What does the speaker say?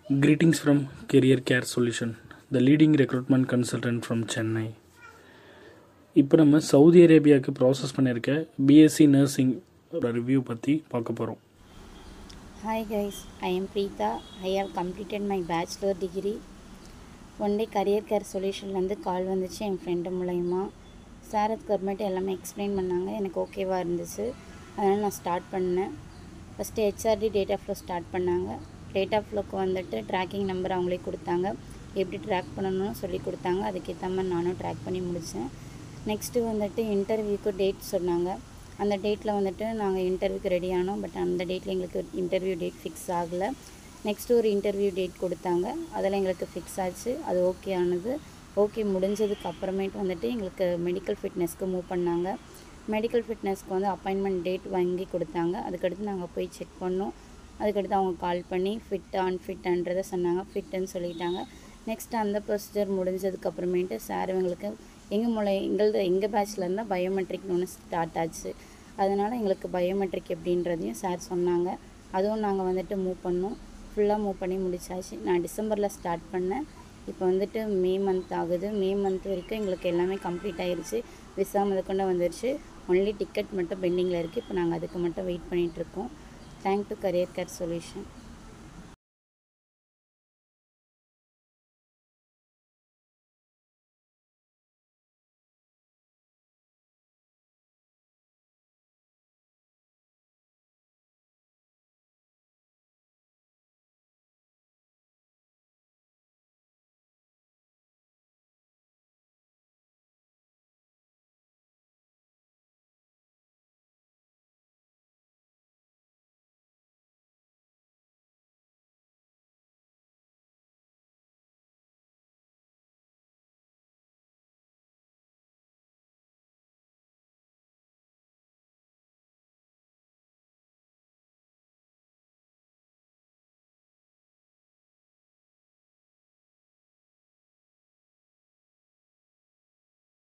Greetings from Career Care Solution, the leading recruitment consultant from Chennai. இப்போ நம்ம Saudi அரேபியாவுக்கு process பண்ணியிருக்க BSc nursing review பற்றி பார்க்க போகிறோம். Hi guys, I am Preeta. I have completed my bachelor degree. One day career care சொல்யூஷன்லேருந்து call வந்துச்சு என் friend மூலயமா. சார் அதுக்கு அப்புறமேட்டு எல்லாமே எக்ஸ்பிளைன் பண்ணாங்க. எனக்கு ஓகேவாக இருந்துச்சு. அதனால் நான் ஸ்டார்ட் பண்ணேன். First HRD data flow start பண்ணாங்க. டேட்டா ஃப்ளோக்கு வந்துட்டு ட்ராக்கிங் நம்பர் அவங்களே கொடுத்தாங்க. எப்படி ட்ராக் பண்ணணும்னு சொல்லி கொடுத்தாங்க. அதுக்கேற்ற மாதிரி நானும் ட்ராக் பண்ணி முடித்தேன். நெக்ஸ்ட்டு வந்துட்டு இன்டர்வியூக்கு டேட் சொன்னாங்க. அந்த டேட்டில் வந்துட்டு நாங்கள் இன்டர்வியூக்கு ரெடி ஆனோம். பட் அந்த டேட்டில் எங்களுக்கு இன்டர்வியூ டேட் ஃபிக்ஸ் ஆகலை. நெக்ஸ்ட்டு ஒரு இன்டர்வியூ டேட் கொடுத்தாங்க. அதில் எங்களுக்கு ஃபிக்ஸ் ஆச்சு. அது ஓகே ஆனது. ஓகே முடிஞ்சதுக்கு அப்புறமேட்டு வந்துட்டு எங்களுக்கு மெடிக்கல் ஃபிட்னஸ்க்கு மூவ் பண்ணாங்க. மெடிக்கல் ஃபிட்னஸ்க்கு வந்து அப்பாயின்மெண்ட் டேட் வாங்கி கொடுத்தாங்க. அதுக்கடுத்து நாங்கள் போய் செக் பண்ணோம். அதுக்கடுத்து அவங்க கால் பண்ணி ஃபிட்டான்றதை சொன்னாங்க. ஃபிட்டுன்னு சொல்லிட்டாங்க. நெக்ஸ்ட்டு அந்த ப்ரொசீஜர் முடிஞ்சதுக்கப்புறமேட்டு சார் இவங்களுக்கு எங்கள் பேட்சில் இருந்தால் பயோமெட்ரிக்னு ஒன்று ஸ்டார்ட் ஆச்சு. அதனால் எங்களுக்கு பயோமெட்ரிக் எப்படின்றதையும் சார் சொன்னாங்க. அதுவும் நாங்கள் வந்துட்டு மூவ் பண்ணோம். ஃபுல்லாக மூவ் பண்ணி முடிச்சாச்சு. நான் டிசம்பரில் ஸ்டார்ட் பண்ணேன். இப்போ வந்துட்டு மே மந்த் ஆகுது. மே மந்த் வரைக்கும் எங்களுக்கு எல்லாமே கம்ப்ளீட் ஆகிருச்சு. விசா முதற்கொண்டு வந்துருச்சு. ஒன்லி டிக்கெட் மட்டும் பெண்டிங்கில் இருக்குது. இப்போ நாங்கள் அதுக்கு மட்டும் வெயிட் பண்ணிகிட்ருக்கோம். Thank to career care solution.